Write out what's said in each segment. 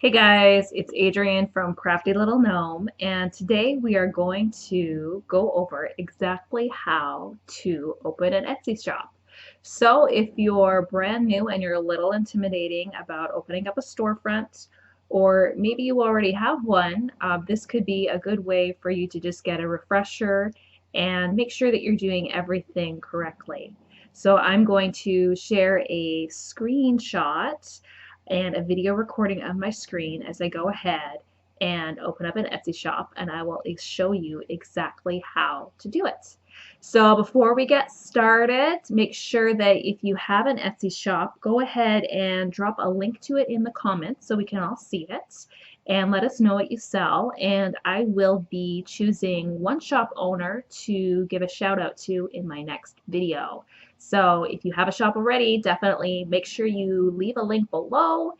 Hey guys, it's Adrienne from Crafty Little Gnome, and today we are going to go over exactly how to open an Etsy shop. So if you're brand new and you're a little intimidating about opening up a storefront, or maybe you already have one, this could be a good way for you to just get a refresher and make sure that you're doing everything correctly. So I'm going to share a screenshot and a video recording of my screen as I go ahead and open up an Etsy shop, and I will show you exactly how to do it. So before we get started, make sure that if you have an Etsy shop, go ahead and drop a link to it in the comments so we can all see it and let us know what you sell, and I will be choosing one shop owner to give a shout out to in my next video. So if you have a shop already, definitely make sure you leave a link below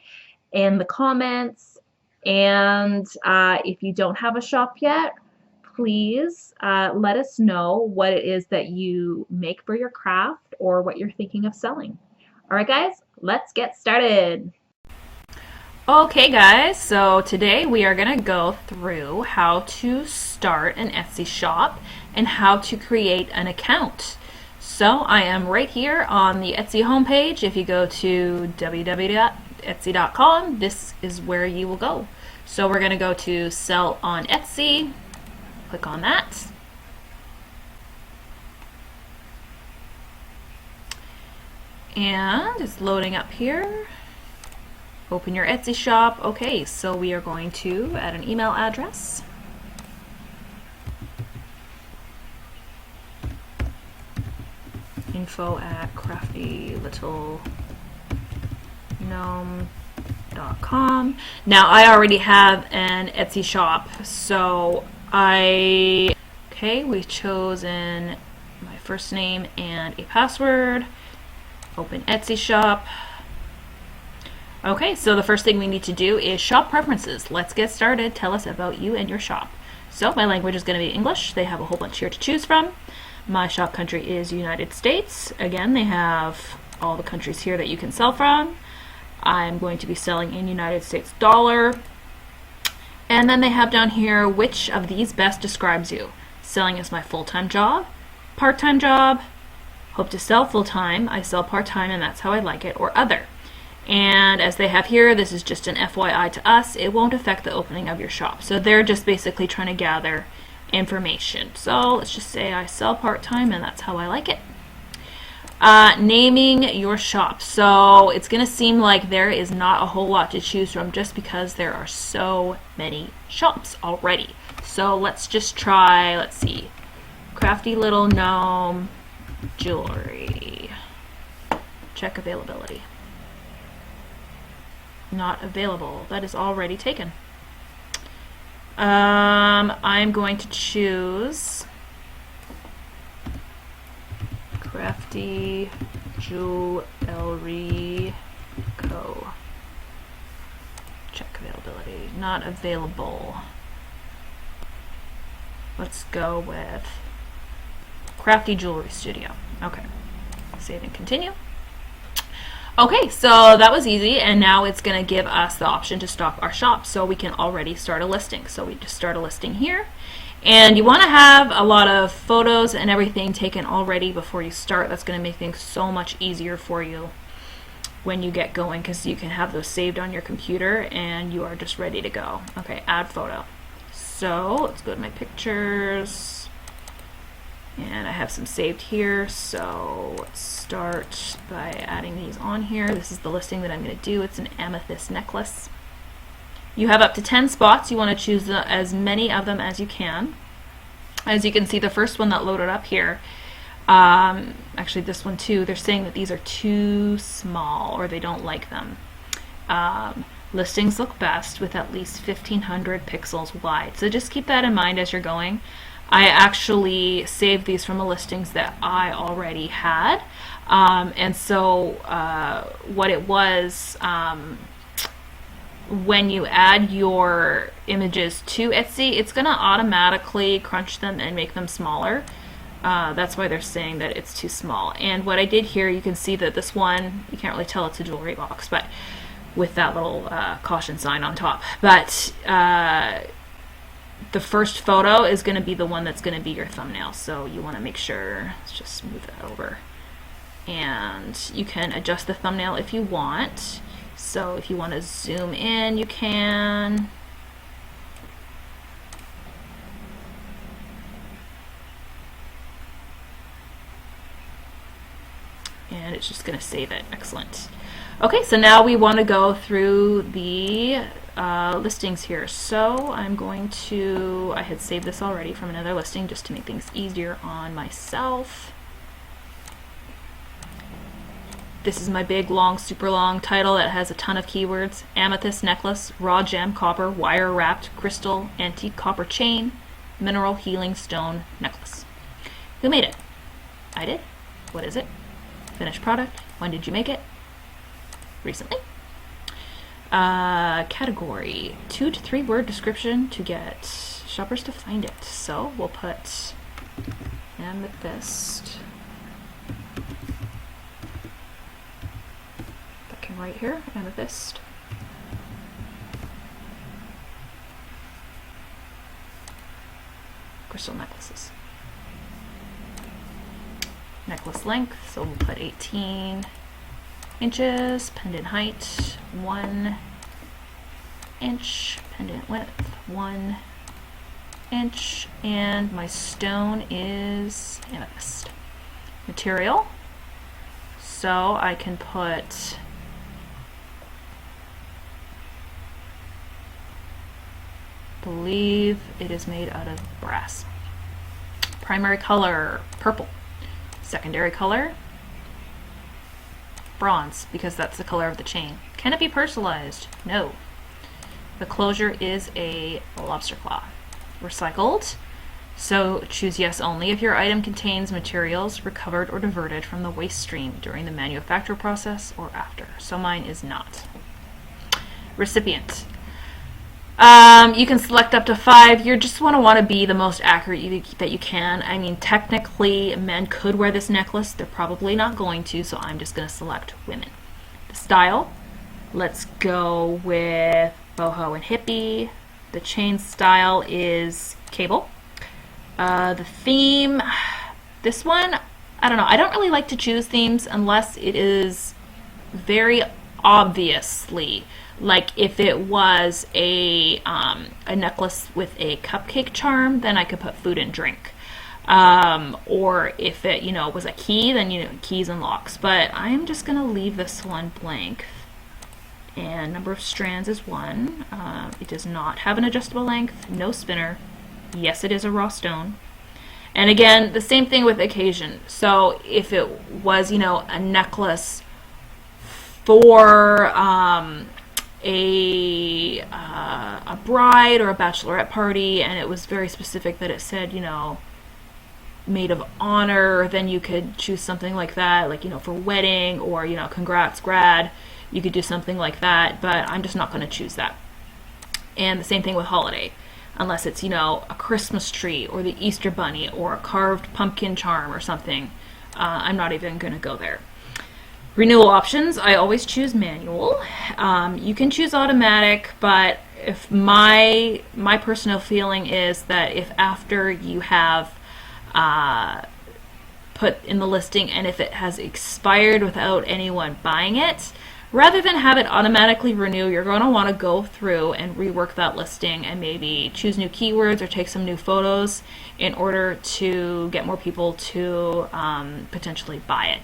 in the comments. And if you don't have a shop yet, please let us know what it is that you make for your craft or what you're thinking of selling. All right, guys, let's get started. Okay guys, so today we are going to go through how to start an Etsy shop and how to create an account. So I am right here on the Etsy homepage. If you go to www.etsy.com, this is where you will go. So we're going to go to Sell on Etsy, click on that. And it's loading up here. Open your Etsy shop. Okay, so we are going to add an email address. info@craftylittlegnome.com. Now I already have an Etsy shop, so we've chosen my first name and a password. Open Etsy shop. Okay, so the first thing we need to do is shop preferences. Let's get started. Tell us about you and your shop. So my language is going to be English. They have a whole bunch here to choose from. My shop country is United States. Again, they have all the countries here that you can sell from. I'm going to be selling in United States dollar. And then they have down here, which of these best describes you? Selling is my full-time job, part-time job, hope to sell full-time, I sell part-time and that's how I like it, or other. And as they have here, this is just an FYI to us, it won't affect the opening of your shop. So they're just basically trying to gather information. So let's just say I sell part-time and that's how I like it. Naming your shop. So it's going to seem like there is not a whole lot to choose from just because there are so many shops already. So let's just try, let's see, Crafty Little Gnome Jewelry. Check availability. Not available. That is already taken. I'm going to choose Crafty Jewelry Co. Check availability. Not available. Let's go with Crafty Jewelry Studio. Okay. Save and continue. Okay, so that was easy, and now it's going to give us the option to stop our shop, so we can already start a listing. So we just start a listing here, and you want to have a lot of photos and everything taken already before you start. That's going to make things so much easier for you when you get going, because you can have those saved on your computer and you are just ready to go. Okay, add photo. So let's go to my pictures. And I have some saved here, so let's start by adding these on here. This is the listing that I'm going to do. It's an amethyst necklace. You have up to 10 spots. You want to choose as many of them as you can. As you can see, the first one that loaded up here, actually this one too, they're saying that these are too small or they don't like them. Listings look best with at least 1,500 pixels wide. So just keep that in mind as you're going. I actually saved these from the listings that I already had. And so what it was, when you add your images to Etsy, it's going to automatically crunch them and make them smaller. That's why they're saying that it's too small. And what I did here, you can see that this one, you can't really tell it's a jewelry box, but with that little caution sign on top. But the first photo is going to be the one that's going to be your thumbnail, so you want to make sure. Let's just move that over. And you can adjust the thumbnail if you want. So if you want to zoom in, you can. And it's just going to save it. Excellent. Okay, so now we want to go through the listings here. So I'm going to, I had saved this already from another listing just to make things easier on myself. This is my big, long, super long title that has a ton of keywords. Amethyst necklace, raw gem, copper, wire wrapped, crystal, antique copper chain, mineral healing stone necklace. Who made it? I did. What is it? Finished product. When did you make it? Recently. Category, 2 to 3 word description to get shoppers to find it. So we'll put amethyst. Right here, amethyst. Crystal necklaces. Necklace length, so we'll put 18 inches. Pendant height, 1 inch. Pendant width, 1 inch. And my stone is amethyst. Material, so I can put believe it is made out of brass. Primary color, purple. Secondary color, bronze, because that's the color of the chain. Can it be personalized? No. The closure is a lobster claw. Recycled, so choose yes only if your item contains materials recovered or diverted from the waste stream during the manufacture process or after. So mine is not. Recipient. You can select up to 5. You just want to be the most accurate that you can. I mean, technically, men could wear this necklace. They're probably not going to, so I'm just going to select women. The style, let's go with boho and hippie. The chain style is cable. The theme, this one, I don't know. I don't really like to choose themes unless it is very obviously, like if it was a necklace with a cupcake charm, then I could put food and drink. Or if it, was a key, then, keys and locks. But I'm just going to leave this one blank. And number of strands is 1. It does not have an adjustable length, no spinner. Yes, it is a raw stone. And again, the same thing with occasion. So if it was, a necklace for a bride or a bachelorette party, and it was very specific that it said, maid of honor, then you could choose something like that, like, for wedding or, congrats grad, you could do something like that, but I'm just not going to choose that. And the same thing with holiday, unless it's, a Christmas tree or the Easter bunny or a carved pumpkin charm or something. I'm not even going to go there. Renewal options, I always choose manual. You can choose automatic, but if my personal feeling is that if after you have put in the listing and if it has expired without anyone buying it, rather than have it automatically renew, you're going to want to go through and rework that listing and maybe choose new keywords or take some new photos in order to get more people to potentially buy it.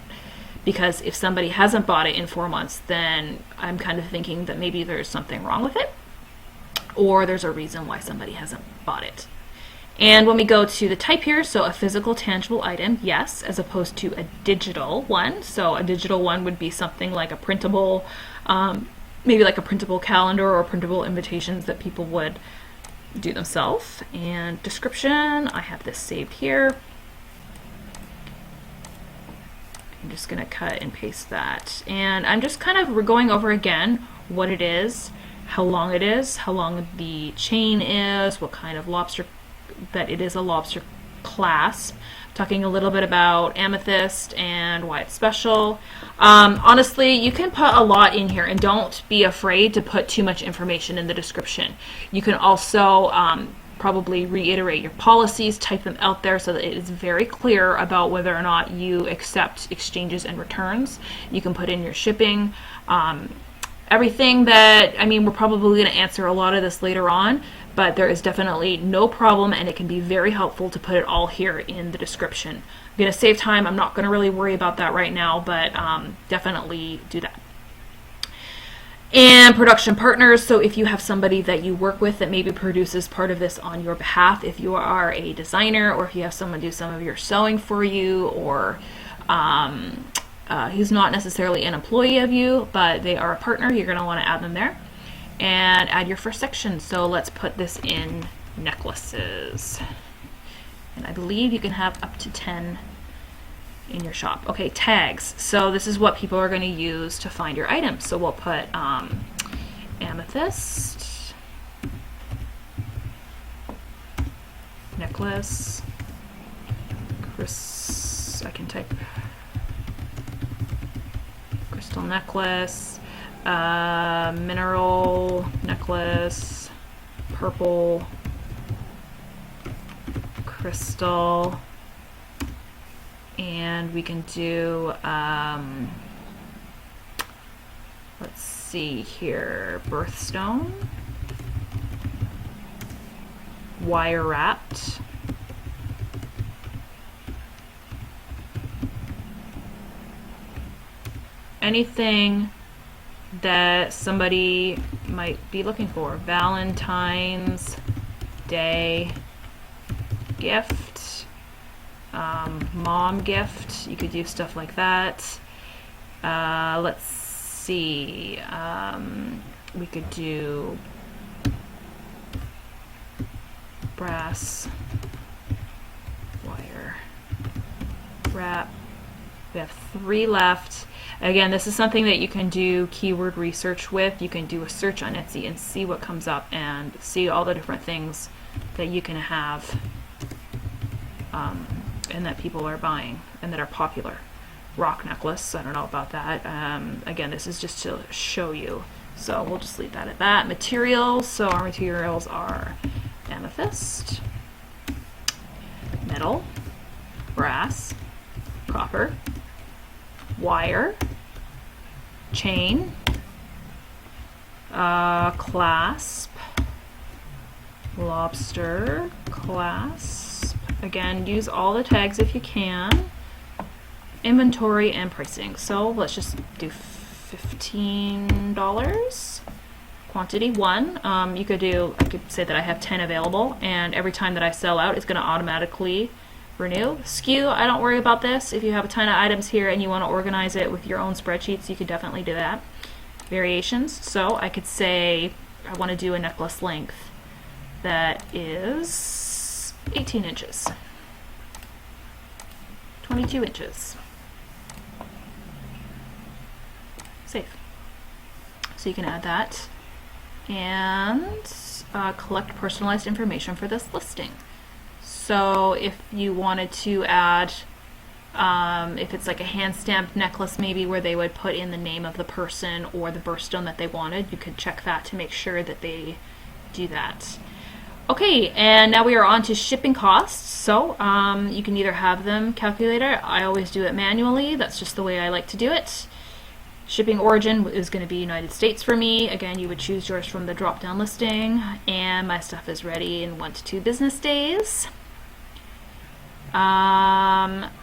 Because if somebody hasn't bought it in 4 months, then I'm kind of thinking that maybe there's something wrong with it, or there's a reason why somebody hasn't bought it. And when we go to the type here, so a physical, tangible item, yes, as opposed to a digital one. So a digital one would be something like a printable, maybe like a printable calendar or printable invitations that people would do themselves. And description, I have this saved here. I'm just going to cut and paste that. And I'm just kind of going over again what it is, how long the chain is, what kind of lobster, that it is a lobster clasp, talking a little bit about amethyst and why it's special. Honestly, you can put a lot in here, and don't be afraid to put too much information in the description. You can also probably reiterate your policies, type them out there so that it is very clear about whether or not you accept exchanges and returns. You can put in your shipping, everything that, I mean, we're probably going to answer a lot of this later on, but there is definitely no problem, and it can be very helpful to put it all here in the description. I'm going to save time. I'm not going to really worry about that right now, but definitely do that. And production partners, so if you have somebody that you work with that maybe produces part of this on your behalf, if you are a designer, or if you have someone do some of your sewing for you, or who's not necessarily an employee of you, but they are a partner, you're going to want to add them there. And add your first section. So let's put this in necklaces. And I believe you can have up to 10 in your shop. Okay, tags. So this is what people are going to use to find your items. So we'll put amethyst, necklace, I can type crystal necklace, mineral necklace, purple, crystal, and we can do, let's see here, birthstone, wire wrapped, anything that somebody might be looking for. Valentine's Day gift, mom gift, you could do stuff like that. Let's see, we could do brass wire wrap. We have 3 left. Again, this is something that you can do keyword research with. You can do a search on Etsy and see what comes up and see all the different things that you can have and that people are buying and that are popular. Rock necklace, I don't know about that. Again, this is just to show you. So we'll just leave that at that. Materials, so our materials are amethyst, metal, brass, copper, wire, chain, clasp, lobster, clasp. Again, use all the tags if you can. Inventory and pricing. So let's just do $15. Quantity 1. You could do, I could say that I have 10 available, and every time that I sell out, it's going to automatically renew. SKU, I don't worry about this. If you have a ton of items here and you want to organize it with your own spreadsheets, you could definitely do that. Variations, so I could say I want to do a necklace length that is 18 inches, 22 inches. Save. So you can add that and collect personalized information for this listing. So if you wanted to add, if it's like a hand-stamped necklace maybe where they would put in the name of the person or the birthstone that they wanted, you could check that to make sure that they do that. Okay, and now we are on to shipping costs. So you can either have them calculated. I always do it manually. That's just the way I like to do it. Shipping origin is going to be United States for me. Again, you would choose yours from the drop-down listing, and my stuff is ready in 1 to 2 business days.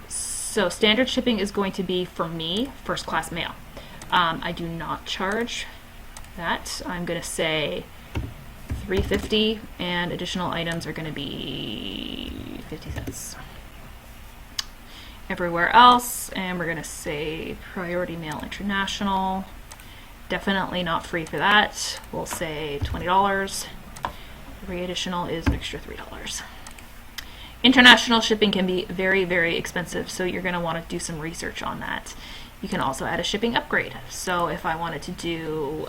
So standard shipping is going to be, for me, first class mail. I do not charge that. I'm going to say $3.50, and additional items are going to be 50 cents. Everywhere else, and we're going to say priority mail international. Definitely not free for that. We'll say $20. Every additional is an extra $3. International shipping can be very, very expensive, so you're going to want to do some research on that. You can also add a shipping upgrade. So if I wanted to do,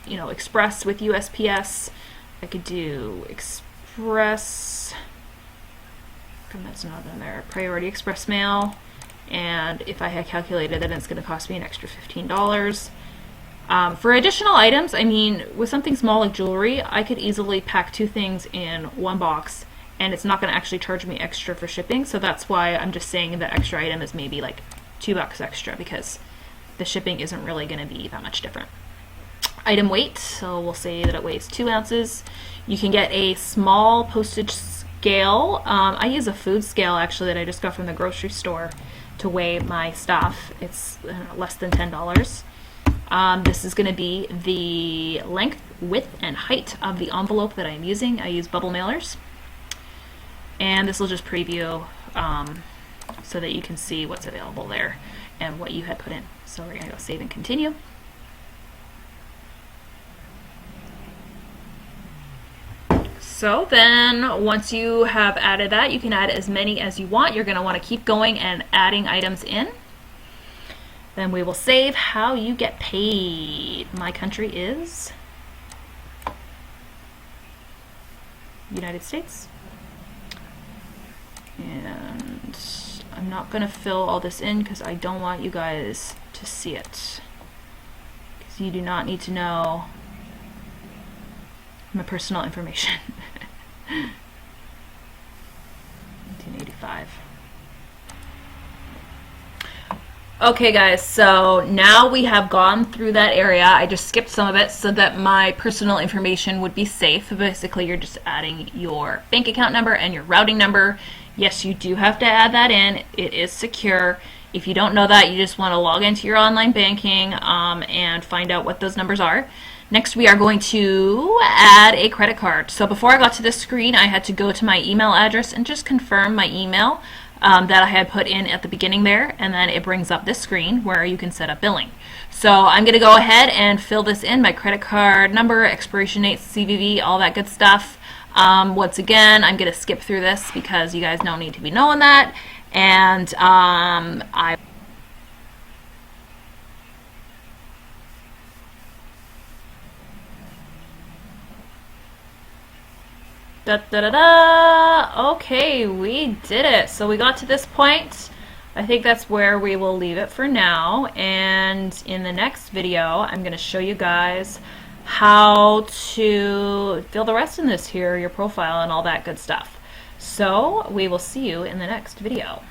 you know, express with USPS, I could do express come that's not on there? Priority Express Mail. And if I had calculated that it's going to cost me an extra $15. For additional items, I mean, with something small like jewelry, I could easily pack 2 things in one box, and it's not going to actually charge me extra for shipping. So that's why I'm just saying the extra item is maybe like $2 extra, because the shipping isn't really going to be that much different. Item weight, so we'll say that it weighs 2 ounces. You can get a small postage scale. I use a food scale actually that I just got from the grocery store to weigh my stuff. It's less than $10. This is going to be the length, width, and height of the envelope that I'm using. I use bubble mailers. And this will just preview so that you can see what's available there and what you had put in. So we're going to go save and continue. So then once you have added that, you can add as many as you want. You're going to want to keep going and adding items in. Then we will save how you get paid. My country is United States. And I'm not going to fill all this in because I don't want you guys to see it. Because you do not need to know my personal information. 1985. Okay guys, so now we have gone through that area. I just skipped some of it so that my personal information would be safe. Basically, you're just adding your bank account number and your routing number. Yes, you do have to add that in. It is secure. If you don't know that, you just want to log into your online banking and find out what those numbers are. Next, we are going to add a credit card. So before I got to this screen, I had to go to my email address and just confirm my email that I had put in at the beginning there, and then it brings up this screen where you can set up billing. So I'm going to go ahead and fill this in, my credit card number, expiration date, CVV, all that good stuff. Once again, I'm going to skip through this because you guys don't need to be knowing that. And I Da, da, da, da. Okay, we did it. So we got to this point. I think that's where we will leave it for now. And in the next video, I'm going to show you guys how to fill the rest in this here, your profile and all that good stuff. So we will see you in the next video.